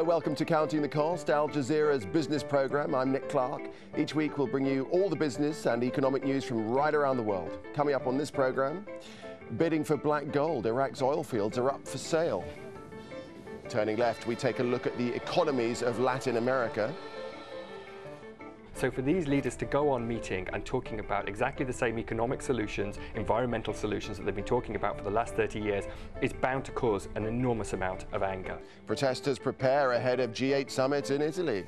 Hello, welcome to Counting the Cost, Al Jazeera's business program. I'm Nick Clark. Each week we'll bring you all the business and economic news from right around the world. Coming up on this program, bidding for black gold. Iraq's oil fields are up for sale. Turning left, we take a look at the economies of Latin America. So for these leaders to go on meeting and talking about exactly the same economic solutions, environmental solutions that they've been talking about for the last 30 years is bound to cause an enormous amount of anger. Protesters prepare ahead of G8 summit in Italy.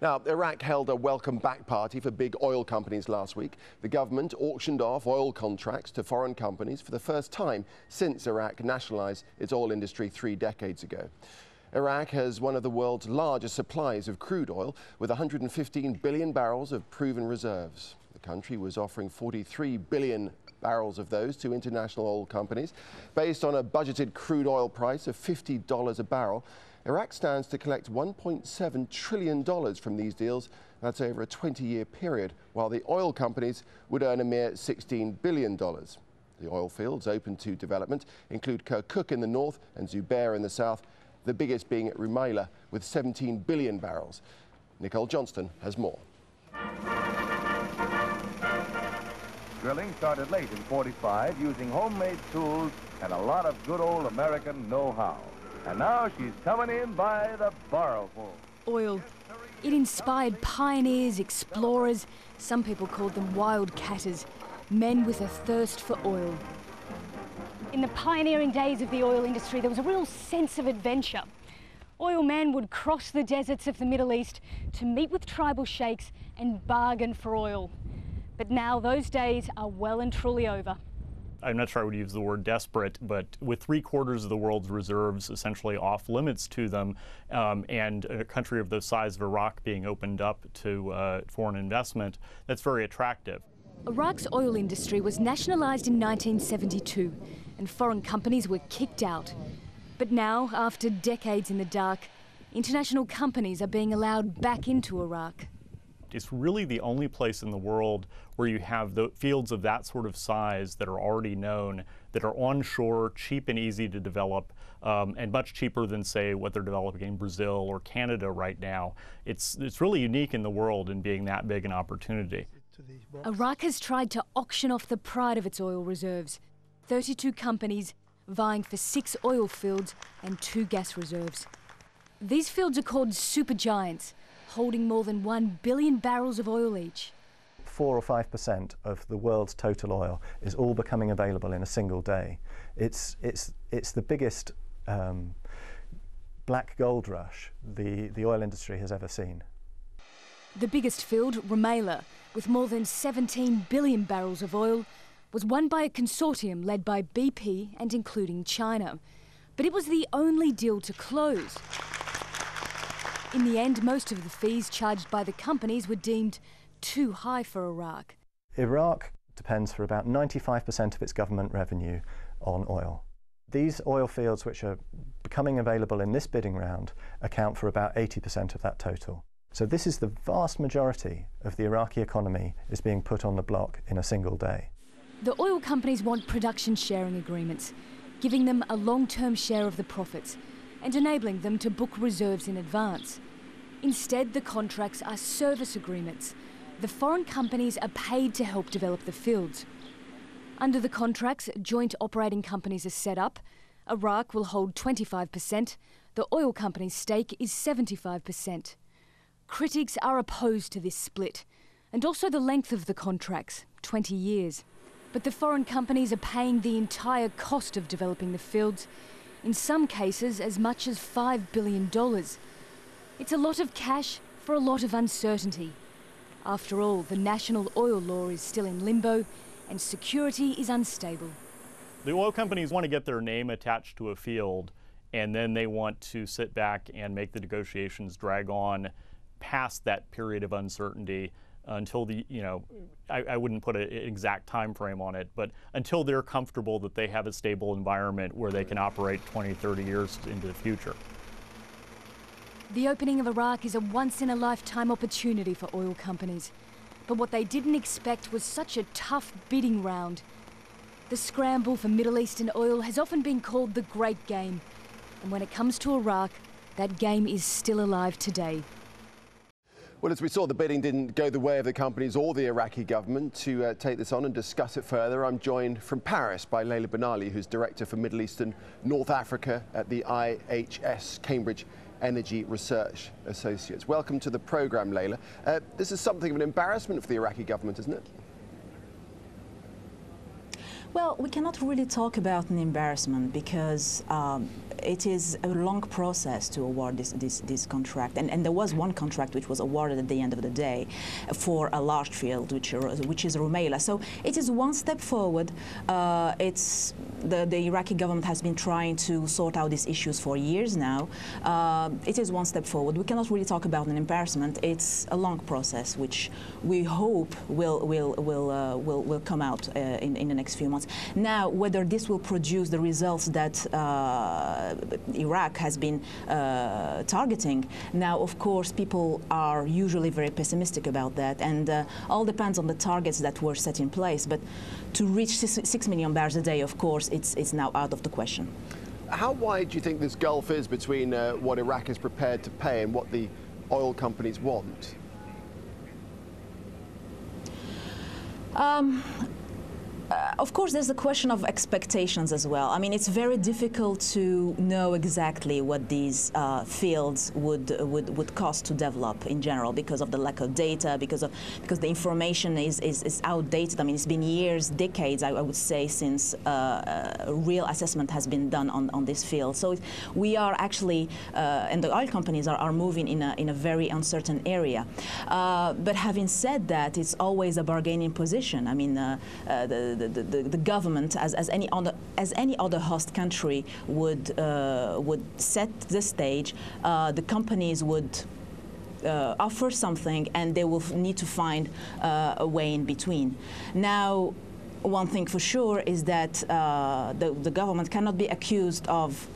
Now, Iraq held a welcome back party for big oil companies last week. The government auctioned off oil contracts to foreign companies for the first time since Iraq nationalized its oil industry 3 decades ago. Iraq has one of the world's largest supplies of crude oil, with 115 billion barrels of proven reserves. The country was offering 43 billion barrels of those to international oil companies. Based on a budgeted crude oil price of $50 a barrel, Iraq stands to collect $1.7 trillion from these deals. That's over a 20-year period, while the oil companies would earn a mere $16 billion. The oil fields open to development include Kirkuk in the north and Zubair in the south, the biggest being at Rumaila with 17 billion barrels. Nicole Johnston has more. Drilling started late in '45 using homemade tools and a lot of good old American know-how. And now she's coming in by the barrelful. Oil. It inspired pioneers, explorers, some people called them wildcatters, men with a thirst for oil. In the pioneering days of the oil industry, there was a real sense of adventure. Oil men would cross the deserts of the Middle East to meet with tribal sheikhs and bargain for oil. But now those days are well and truly over. I'm not sure I would use the word desperate, but with 3/4 of the world's reserves essentially off limits to them, and a country of the size of Iraq being opened up to foreign investment, that's very attractive. Iraq's oil industry was nationalised in 1972, and foreign companies were kicked out. But now, after decades in the dark, international companies are being allowed back into Iraq. It's really the only place in the world where you have the fields of that sort of size that are already known, that are onshore, cheap and easy to develop, and much cheaper than, say, what they're developing in Brazil or Canada right now. It's really unique in the world in being that big an opportunity. Iraq has tried to auction off the pride of its oil reserves. 32 companies vying for 6 oil fields and 2 gas reserves. These fields are called supergiants, holding more than 1 billion barrels of oil each. 4 or 5% of the world's total oil is all becoming available in a single day. It's the biggest black gold rush the oil industry has ever seen. The biggest field, Rumaila, with more than 17 billion barrels of oil, was won by a consortium led by BP and including China. But it was the only deal to close. In the end, most of the fees charged by the companies were deemed too high for Iraq. Iraq depends for about 95% of its government revenue on oil. These oil fields which are becoming available in this bidding round account for about 80% of that total. So this is the vast majority of the Iraqi economy is being put on the block in a single day. The oil companies want production sharing agreements, giving them a long-term share of the profits and enabling them to book reserves in advance. Instead, the contracts are service agreements. The foreign companies are paid to help develop the fields. Under the contracts, joint operating companies are set up. Iraq will hold 25%. The oil company's stake is 75%. Critics are opposed to this split, and also the length of the contracts, 20 years. But the foreign companies are paying the entire cost of developing the fields, in some cases as much as $5 billion. It's a lot of cash for a lot of uncertainty. After all, the national oil law is still in limbo and security is unstable. The oil companies want to get their name attached to a field, and then they want to sit back and make the negotiations drag on past that period of uncertainty until I wouldn't put an exact time frame on it, but until they're comfortable that they have a stable environment where they can operate 20, 30 years into the future. The opening of Iraq is a once-in-a-lifetime opportunity for oil companies. But what they didn't expect was such a tough bidding round. The scramble for Middle Eastern oil has often been called the Great Game. And when it comes to Iraq, that game is still alive today. Well, as we saw, the bidding didn't go the way of the companies or the Iraqi government. To take this on and discuss it further, I'm joined from Paris by Layla Ben Ali, who's Director for Middle East and North Africa at the IHS Cambridge Energy Research Associates. Welcome to the programme, Layla. This is something of an embarrassment for the Iraqi government, isn't it? Well, we cannot really talk about an embarrassment because it is a long process to award this contract. And there was one contract which was awarded at the end of the day for a large field, which is Rumaila. So it is one step forward. It's the Iraqi government has been trying to sort out these issues for years now. It is one step forward. We cannot really talk about an embarrassment. It's a long process, which we hope will come out in the next few months. Now, whether this will produce the results that Iraq has been targeting, now, of course, people are usually very pessimistic about that, and all depends on the targets that were set in place. But to reach 6 million barrels a day, of course, it's now out of the question. How wide do you think this gulf is between what Iraq is prepared to pay and what the oil companies want? Of course, there's a question of expectations as well. I mean, it's very difficult to know exactly what these fields would cost to develop in general because of the lack of data, because the information is outdated. I mean, it's been years, decades, I would say, since a real assessment has been done on this field. So we are actually, and the oil companies are moving in a very uncertain area. But having said that, it's always a bargaining position. I mean, the government, as any other host country, would set the stage. The companies would offer something, and they will need to find a way in between. Now, one thing for sure is that the government cannot be accused of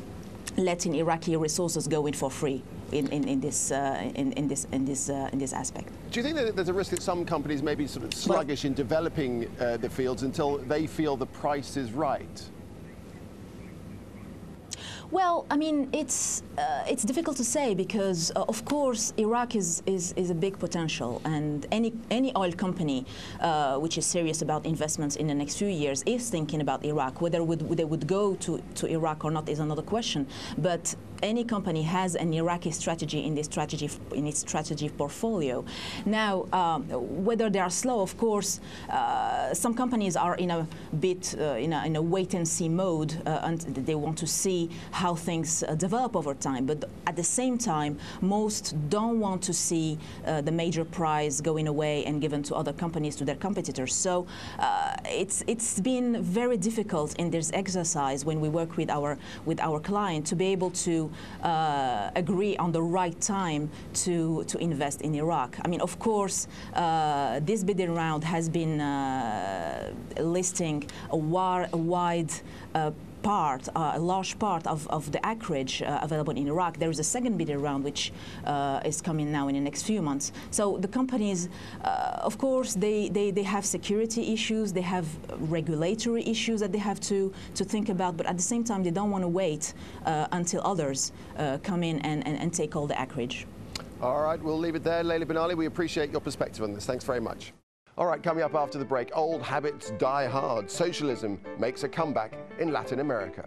letting Iraqi resources go in for free in this aspect. Do you think that there's a risk that some companies may be sort of sluggish in developing the fields until they feel the price is right? Well, I mean, it's difficult to say because, of course, Iraq is a big potential, and any oil company which is serious about investments in the next few years is thinking about Iraq. Whether they would go to Iraq or not is another question. But any company has an Iraqi strategy in its strategy portfolio. Now, whether they are slow, of course, some companies are in a bit in a wait-and-see mode, and they want to see how things develop over time. But at the same time, most don't want to see the major prize going away and given to other companies, to their competitors. So it's been very difficult in this exercise when we work with our client to be able to agree on the right time to invest in Iraq. I mean, of course, this bidding round has been listing a wide a large part of the acreage available in Iraq. There is a second bidding round which is coming now in the next few months. So the companies, of course, they have security issues, they have regulatory issues that they have to think about, but at the same time they don't want to wait until others come in and take all the acreage. All right, we'll leave it there. Layla Ben Ali, we appreciate your perspective on this. Thanks very much. All right, coming up after the break, old habits die hard. Socialism makes a comeback in Latin America.